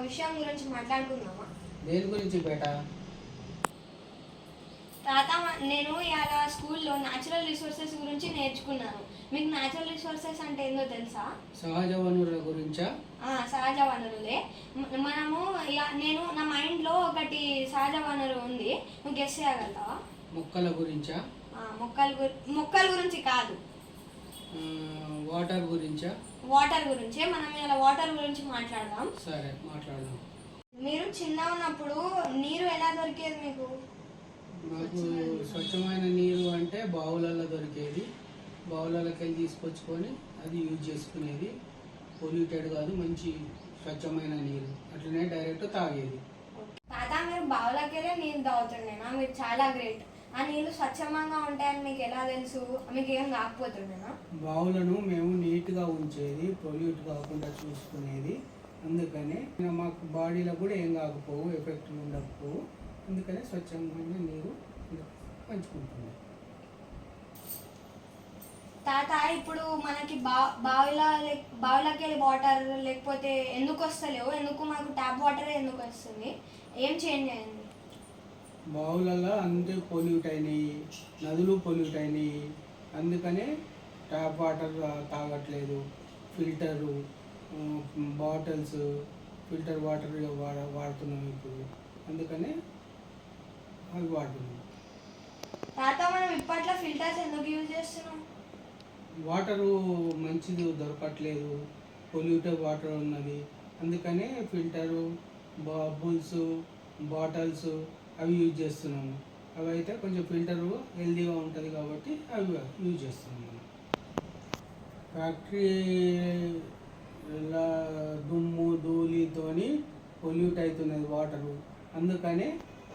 విషయం గురించి మాట్లాడుకుందామా? దేని గురించి బేటా? తాత, నేను ఇవాళ స్కూల్లో న్యాచురల్ రిసోర్సెస్ గురించి నేర్చుకున్నాను. మీకు న్యాచురల్ రిసోర్సెస్ అంటే ఏందో తెలుసా? సహజ వనరుల గురించా? సహజ వనరులే. మనము నేను నా మైండ్లో ఒకటి సహజ వనరు ఉంది, నువ్వు గెస్ చేయగలుగుతావా? మొక్కల గురించా? మొక్కల గురించి కాదు. వాటర్ గురించా? వాటర్ గురించే. మనం ఇలా వాటర్ గురించి మాట్లాడదాం. సరే, మాట్లాడదాం. మీరు చిన్న ఉన్నప్పుడు నీరు ఎలా దొరికేది మీకు? నాకు స్వచ్ఛమైన నీరు అంటే బావులలో దొరికేది. బావులలోకి వెళ్ళి తీసుకొచ్చుకొని అది యూజ్ చేసుకునేది. పొల్యూటెడ్ కాదు, మంచి స్వచ్ఛమైన నీరు. అట్లనే డైరెక్ట్ తాగేది. తాత, మీరు బావులకి వెళ్ళే నీళ్ళు తాగుతుండేనా? మీరు చాలా గ్రేట్. ఆ నీళ్ళు స్వచ్ఛంగా ఉంటాయని మీకు ఎలా తెలుసు? మీకు ఏం కాకపోతుండేనా? బావులను మేము నీట్గా ఉంచేది, పొల్యూట్ కాకుండా చూసుకునేది. అందుకనే మాకు బాడీలో కూడా ఏం కాకపోవు, ఎఫెక్ట్ ఉండకపోవు. అందుకనే స్వచ్ఛమైన నీరు పంచుకుంటుంది. తాత, ఇప్పుడు మనకి బావిలోకి వెళ్ళి వాటర్ లేకపోతే ఎందుకు వస్తలేవు? ఎందుకు మాకు ట్యాప్ వాటర్ ఎందుకు వస్తుంది? ఏం చేంజ్ అయింది? బావులలో అంతే పొల్యూట్ అయినాయి, నదులు పొల్యూట్ అయినాయి. అందుకనే ట్యాప్ వాటర్ తాగట్లేదు. ఫిల్టరు, బాటిల్స్, ఫిల్టర్ వాటర్ వాడుతున్నాం ఇప్పుడు. అందుకనే అవి వాడుతున్నాం. తాత, మనం ఇప్పట్లో ఫిల్టర్స్ ఎందుకు యూజ్ చేస్తున్నాం? వాటరు మంచిది దొరకట్లేదు, పొల్యూటెడ్ వాటర్ ఉన్నది. అందుకనే ఫిల్టరు, బబుల్స్, బాటిల్స్ అవి యూజ్ చేస్తున్నాము. అవి అయితే కొంచెం ఫిల్టరు హెల్తీగా ఉంటుంది కాబట్టి అవి యూజ్ చేస్తున్నాము. ఫ్యాక్టరీల దుమ్ము ధూళితోని పొల్యూట్ అవుతున్నది వాటరు. అందుకనే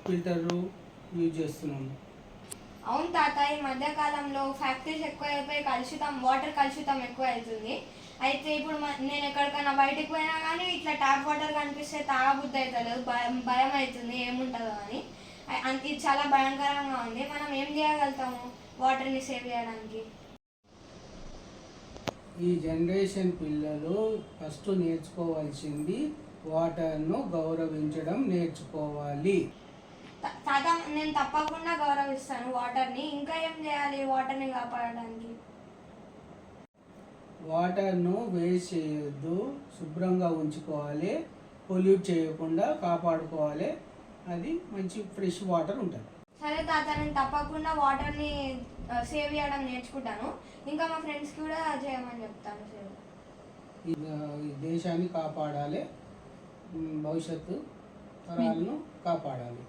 ఫిల్టరు యూజ్ చేస్తున్నాము. అవును తాత, ఈ మధ్యకాలంలో ఫ్యాక్టరీస్ ఎక్కువ అయిపోయి వాటర్ కలుషితం ఎక్కువ అవుతుంది. అయితే ఇప్పుడు నేను ఎక్కడికైనా బయటకు పోయినా కానీ ఇట్లా ట్యాప్ వాటర్ కనిపిస్తే తాగబుద్ధి అవుతలేదు, భయం అవుతుంది ఏముంటుందో అని. ఇది చాలా భయంకరంగా ఉంది. మనం ఏం చేయగలుగుతాము వాటర్ని సేవ్ చేయడానికి? ఈ జనరేషన్ పిల్లలు ఫస్ట్ నేర్చుకోవాల్సింది వాటర్ను గౌరవించడం నేర్చుకోవాలి. తాత, నేను తప్పకుండా గౌరవిస్తాను వాటర్ని. ఇంకా ఏం చేయాలి వాటర్ని కాపాడడానికి? వాటర్ను వేస్ట్ చేయొద్దు, శుభ్రంగా ఉంచుకోవాలి, పొల్యూట్ చేయకుండా కాపాడుకోవాలి. అది మంచి ఫ్రెష్ వాటర్ ఉంటుంది. సరే తాత, నేను తప్పకుండా వాటర్ని సేవ్ చేయడం నేర్చుకుంటాను. ఇంకా మా ఫ్రెండ్స్కి కూడా చేయమని చెప్తాను సేవ్. ఈ దేశాన్ని కాపాడాలి, భవిష్యత్తు తరాలను కాపాడాలి.